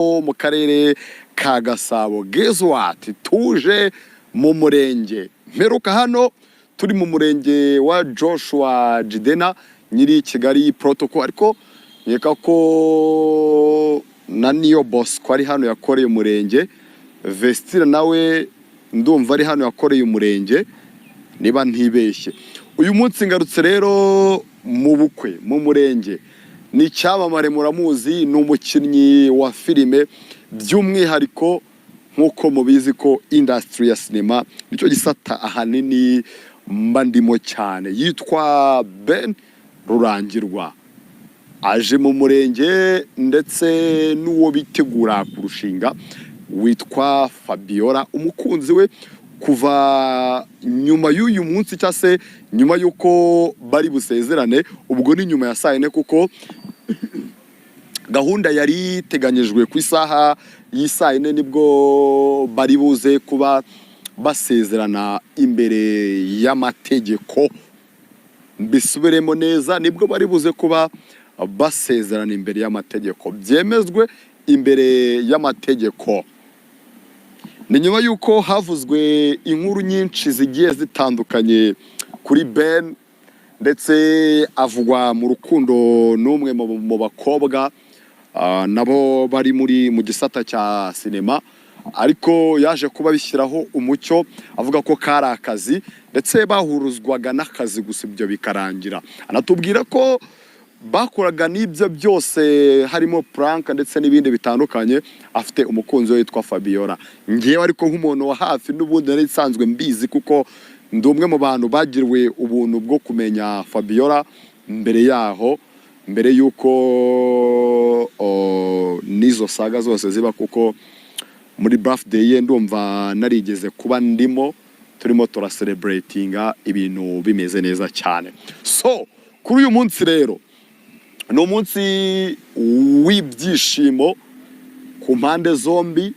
mu karere ka Gasabo. Guess what? Tuje mu murenge. Mperuka hano turi mu murenge wa Joshua Jidena nyiri Kigali protocol, ariko yeka ko na Niyo Bosco ari hano yakoreye umurenge. Vestire nawe ndumva ari hano yakoreye umurenge niba ntibeshye. Uyu munsi ngarutse rero mu bukwe mu murenge. Ni cyamamare muramuzi, ni umukinnyi wa filime, by'umwihariko nkuko mubizi ko industry ya cinema nicyo gisata ahanini mba ndimo cyane. Yitwa Ben Rurangirwa. Aje mu murenge ndetse n'uwo bitegura kurushinga witwa Fabiola, umukunzi we kuva nyuma y'uyu munsi cyase nyuma yuko bari busezerane, ubwo ni nyuma ya saa 4 kuko gahunda yari iteganyijwe ku isaha y'isaa 4 nibwo bari buze kuba basezerana imbere y'amategeko. Mbisubiremo neza, nibwo bari buze kuba basezerana imbere y'amategeko, byemezwe imbere y'amategeko. Ni nyuma yuko havuzwe inkuru nyinshi zigiye zitandukanye kuri Ben, ndetse avugwa mu rukundo n'umwe mu bakobwa nabo bari mu gisata cya sinema, ariko yaje kuba bishyiraho umucyo avuga ko kari akazi, ndetse bahuruzwaga n'akazi gusa ibyo bikarangira. Anatubwira ko bakoraga n'ibyo byose harimo prank ndetse n'ibindi bitandukanye. Afite umukunzi we yitwa Fabiola. Ngewe ariko nk'umuntu wa hafi n'ubundi nari nsanzwe mbizi kuko ndi umwe mu bantu bagiriwe ubuntu bwo kumenya Fabiola mbere yuko nizo saga zose ziba, kuko muri birthday ye ndumva narigeze kuba ndimo turimo celebratinga ibintu bimeze neza cyane. So kuri uyu munsi rero ni umunsi w'ibyishimo ku mpande zombi.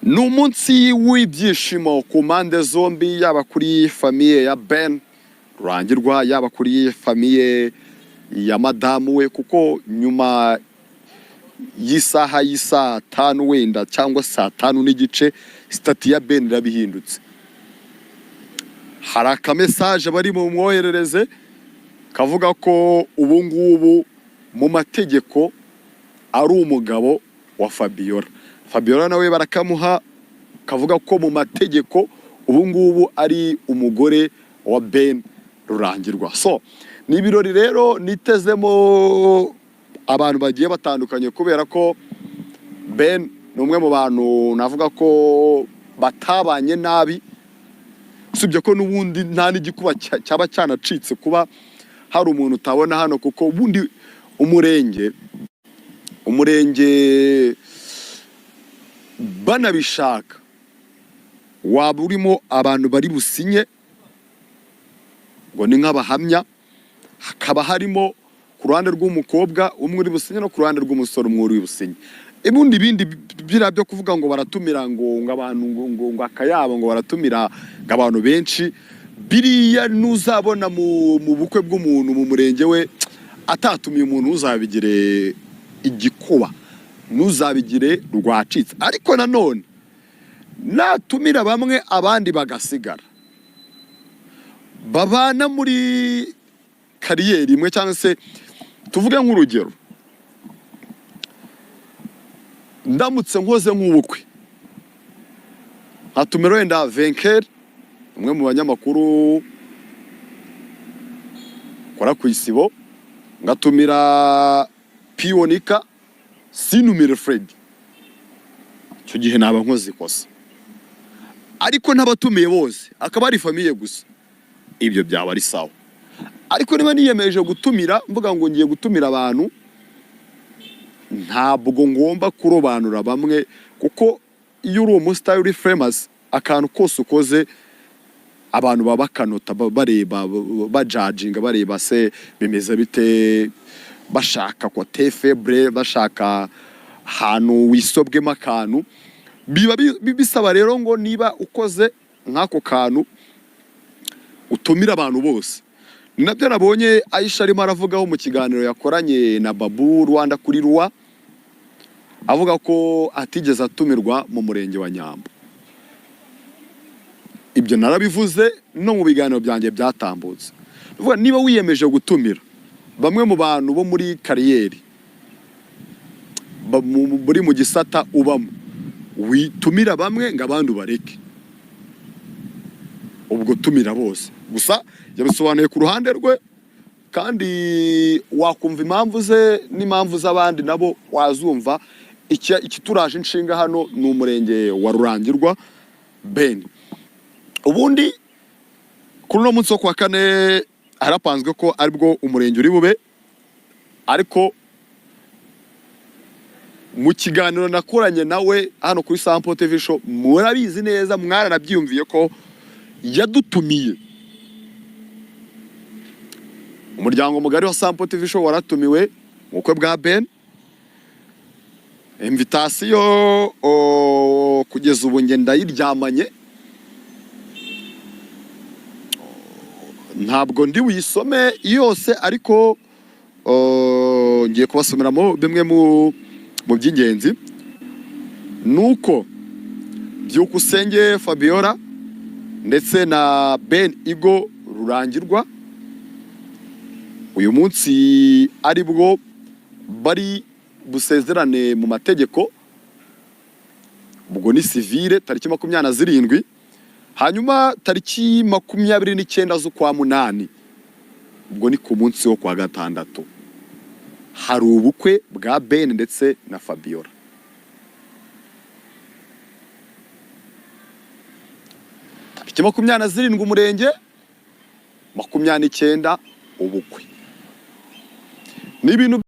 Ni umunsi w'ibyishimo ku mpande zombi, yaba kuri famiye ya Ben Rurangirwa, yaba kuri famiye ya madamu we, kuko nyuma y'isaha y'isaa 5 wenda cyangwa saa 5 n'igice stati ya Ben irabihindutse. Hari akamesaje bari mu mwoherereze kavuga ko ubu ngubu mu mategeko ari umugabo wa Fabiola. Fabiola nawe barakamuha kavuga ko mu mategeko ubu ngubu ari umugore wa Ben Rurangirwa. So ni ibirori rero nitezemo abantu bagiye batandukanye, kubera ko Ben ni umwe mu bantu navuga ko batabanye nabi, usibye ko n'ubundi nta n'igikuba cyaba cyanacitse kuba hari umuntu utabona hano, kuko ubundi umurenge banabishaka waba urimo abantu bari businye ngo ni nk'abahamya, hakaba harimo ku ruhande rw'umukobwa umwe uri businye no ku ruhande rw'umusore umwe uri businye. Ibundi bindi bira byo kuvuga ngo baratumira ngo abantu ngo akayabo ngo baratumira abantu benshi, biriya nuzabona mu bukwe bw'umuntu mu murenge we atatumiye umuntu uzabigire igikuba, nuzabigire rwacitse. Ariko nanone natumira bamwe abandi bagasigara, babana muri kariyeri imwe, cyangwa se tuvuge nk'urugero, ndamutse nkoze nk'ubukwe nkatumira wenda Venker, umwe mu banyamakuru kora ku isibo, ngatumira Pionika, sinumire Fred, icyo gihe naba nkoze ikosa. Ariko n'abatumiye bose akaba ari famiye gusa, ibyo byaba ari sawa. Ariko niba niyemeje gutumira, mvuga ngo ngiye gutumira abantu, ntabwo ngomba kurobanura bamwe, kuko iyo uri umustar uri famous, akantu kose ukoze abantu baba bakanota bareba bajudginga, bareba se bimeze bite, bashaka ko tefebre, bashaka hanu wisobwemo akantu. Biba bisaba rero ngo niba ukoze nk'ako kantu utumira abantu bose. Nabyo nabonye Aisha arimo aravugaho mu kiganiro yakoranye na Babu Rwanda kuri Rwa, avuga ko atigeze atumirwa mu murenge wa Nyambo. Ibyo narabivuze no mu biganiro byanjye byatambutse. Niba wiyemeje gutumira bamwe mu bantu bo muri kariyeri buri mu gisata ubamo, witumira bamwe ngo abandi ubareke, ubwo tumira bose. Gusa yabisobanuye ku ruhande rwe, kandi wakumva impamvu ze n'impamvu z'abandi nabo wazumva. Ikituraje inshinga hano ni umurenge wa Rurangirwa Ben. Ubundi kuri uno munsi wo kwa kane harapanzwe ko aribwo umurenge uri bube, ariko mu kiganiro nakoranye nawe hano kuri Sample TV Show, murabizi neza, mwaranabyumviye ko yadutumiye. Umuryango mugari wa Sample TV Show waratumiwe mu bukwe bwa Ben. Invitation kugeza ubu nge ndayiryamanye, ntabwo ndi wisome yose, ariko ngiye kubasomeramo bimwe mu by'ingenzi. Nuko Byukusenge Fabiola ndetse na Ben Igo Rurangirwa uyu munsi aribwo bari busezerane mu mategeko, ubwo ni civile, tariki 27. Hanyuma tariki 29 z'ukwa munani, ubwo ni ku munsi wo kwa gatandatu, hari ubukwe bwa Ben ndetse na Fabiola. Tariki 27 umurenge, 29 ubukwe. Ni ibintu